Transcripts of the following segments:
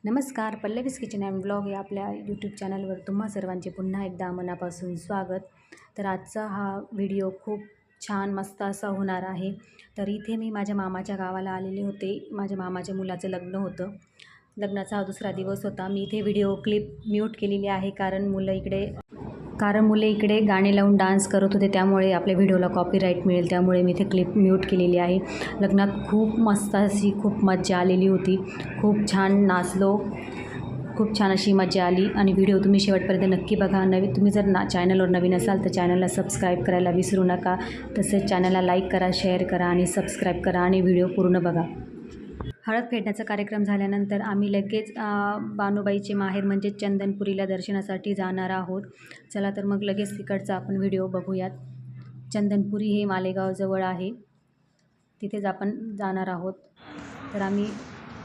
नमस्कार, Pallavi's kitchen and blog या आपल्या यूट्यूब चॅनलवर तुम्हा सर्वांचे पुन्हा एकदा मनापासून स्वागत. तर आजचा हा व्हिडिओ खूप छान मस्त असा होणार आहे. तर इथे मी माझ्या मामाच्या गावाला आलेले होते. माझ्या मामाच्या मुलाचं लग्न होतं. लग्नाचा हा दुसरा दिवस होता. मी इथे व्हिडिओ क्लिप म्यूट केलेली आहे कारण मुले इकडे गाणे लावून डान्स करत होते, त्यामुळे आपल्या व्हिडिओला कॉपीराईट मिळेल, त्यामुळे मी इथे क्लिप म्यूट केलेली आहे. लग्नात खूप मस्त अशी खूप मज्जा आलेली होती. खूप छान नाचलो, खूप छान अशी मजा आली आणि व्हिडिओ तुम्ही शेवटपर्यंत नक्की बघा. तुम्ही जर चॅनलवर नवीन असाल तर चॅनलला सबस्क्राईब करायला विसरू नका. तसेच चॅनलला लाईक करा, शेअर करा आणि सबस्क्राईब करा आणि व्हिडिओ पूर्ण बघा. हळद फेडण्याचा कार्यक्रम झाल्यानंतर आम्ही लगेच बानुबाईचे माहेर म्हणजे चंदनपुरीला दर्शनासाठी जाणार आहोत. चला तर मग लगेच तिकडचा आपण व्हिडिओ बघूयात. चंदनपुरी हे मालेगावजवळ आहे, तिथेच आपण जाणार आहोत. तर आम्ही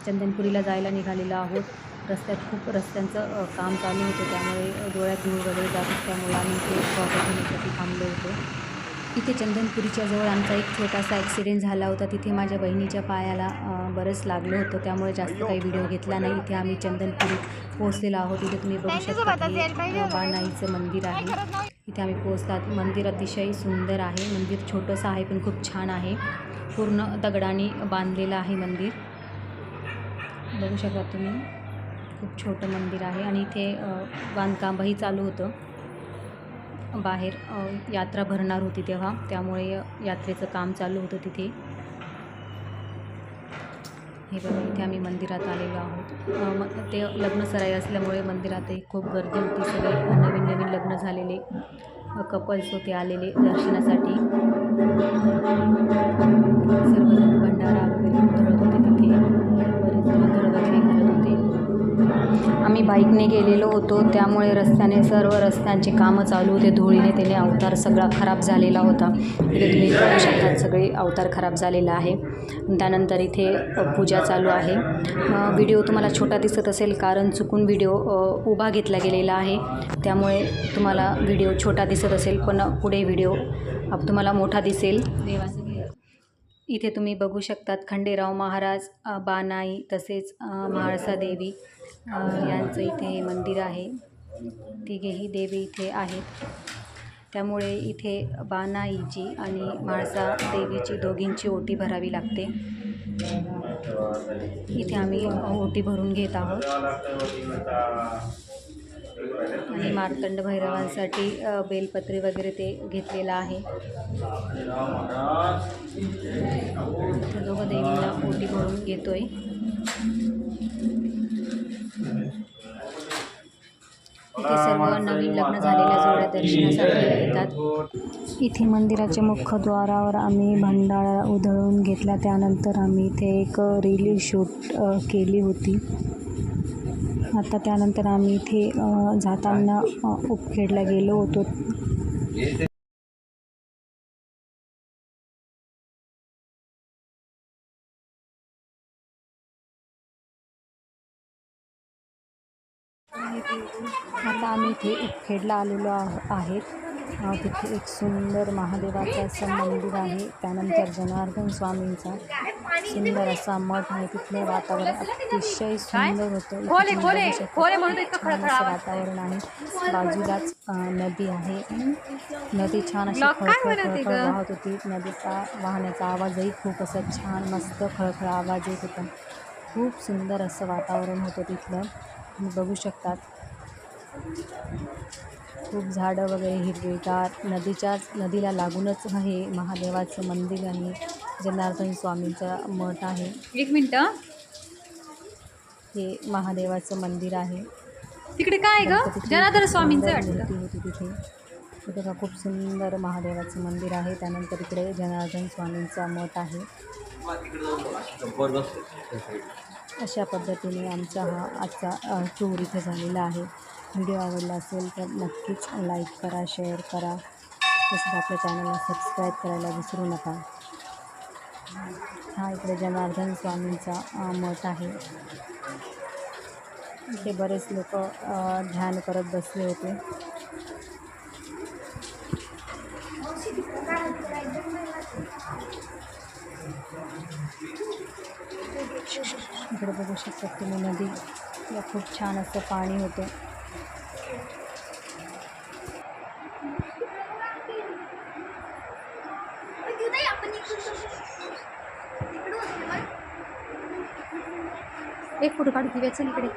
चंदनपुरीला जायला निघालेलो आहोत. रस्त्यांचं काम चालू होतं, त्यामुळे डोळ्यात धूळ वगैरे जात होती, त्यामुळे आम्ही इथे स्वागत होण्यासाठी थांबलो होतो. इथे चंदनपुरीच्या जवळ आमचा एक छोटासा ॲक्सिडेंट झाला होता. तिथे माझ्या बहिणीच्या पायाला बरंच लागलं होतं, त्यामुळे जास्त काही व्हिडिओ घेतला नाही. इथे आम्ही चंदनपुरीत पोहोचलेलो आहोत. इथे तुम्ही बघू शकता की बानाईचं मंदिर आहे. इथे आम्ही पोहोचलात. मंदिर अतिशय सुंदर आहे. मंदिर छोटंसं आहे पण खूप छान आहे. पूर्ण दगडाने बांधलेलं आहे मंदिर, बघू शकता तुम्ही. खूप छोटं मंदिर आहे आणि इथे बांधकामही चालू होतं. बाहेर यात्रा भरणार होती तेव्हा, त्यामुळे यात्रेचं काम चालू होतं तिथे. हे बघा, इथे आम्ही मंदिरात आलेलो आहोत. ते लग्न सराई असल्यामुळे मंदिरातही खूप गर्दी होती. सगळे नवीन लग्न झालेले कपल्स होते आलेले दर्शनासाठी. सर्वजण भंडारा वगैरे उधळत होते तिथे, बरेच गोंधळ वगैरे करत होते. आम्ही बाईकने गेलेलो होतो, त्यामुळे सर्व रस्त्यांची कामं चालू होते. धुळीने त्याने अवतार सगळा खराब झालेला होता. इथे तुम्ही बघू शकता सगळे अवतार खराब झालेला आहे. त्यानंतर इथे पूजा चालू आहे. व्हिडिओ तुम्हाला छोटा दिसत असेल कारण चुकून व्हिडिओ उभा घेतला गेलेला आहे, त्यामुळे तुम्हाला व्हिडिओ छोटा दिसत असेल, पण पुढे व्हिडिओ तुम्हाला मोठा दिसेल. इथे तुम्ही बघू शकतात खंडेराव महाराज, बानाई तसेच म्हाळसा देवी यांचं इथे हे मंदिर आहे. तिघेही देवी इथे आहेत, त्यामुळे इथे बानाईची आणि म्हाळसा देवीची दोघींची ओटी भरावी लागते. इथे आम्ही ओटी भरून घेत आहोत आणि मार्तंड भैरवांसाठी बेलपत्री वगैरे ते घेतलेलं आहे. इथे दोघं देवींना ओटी भरून घेतोय. इथे सर्व नवीन लग्न झालेल्या जोड्या दर्शनासाठी येतात. इथे मंदिराच्या मुखद्वारावर आम्ही भंडारा उधळून घेतला. त्यानंतर आम्ही इथे एक रील शूट केली होती. आता त्यानंतर आम्ही इथे जाताना उपखेडला गेलो होतो. आता आम्ही इथे उपखेडला आलेलो आहेत. तिथे एक सुंदर महादेवाचं असं मंदिर आहे. त्यानंतर जनार्दन स्वामींचा सुंदर असा मठ आहे. तिथले वातावरण अतिशय सुंदर होतं. छान असं वातावरण आहे. बाजूलाच नदी आहे. नदी छान अशी खळखळ वाहत होती. नदीचा वाहण्याचा आवाजही खूप असं छान मस्त खळखळ आवाज येत होता. खूप सुंदर असं वातावरण होतं तिथलं, तुम्ही बघू शकतात. खूप झाडं वगैरे हिरवेगार. नदीला लागूनच हे महादेवाचं मंदिर आहे. जनार्दन स्वामींचा मठ आहे. एक मिनटं, हे महादेवाचं मंदिर आहे. तिकडे काय ग? जनार्दन स्वामींचं मूर्ती होती तिथे. तिथे का खूप सुंदर महादेवाचं मंदिर आहे. त्यानंतर इकडे जनार्दन स्वामींचा मठ आहे. अशा पद्धतीने आमचा हा आजचा टूर इथे झालेला आहे. व्हिडिओ आवडला असेल तर नक्कीच लाईक करा, शेअर करा. तसंच आपल्या चॅनलला सबस्क्राईब करायला विसरू नका. हा इकडे जनार्दन स्वामींचा मठ आहे. इथे बरेच लोक ध्यान करत बसले होते. इकडे बघू शकता तुम्ही नदी या खूप छान असं पाणी होतं. एक फोटो काढू की चल इकडे.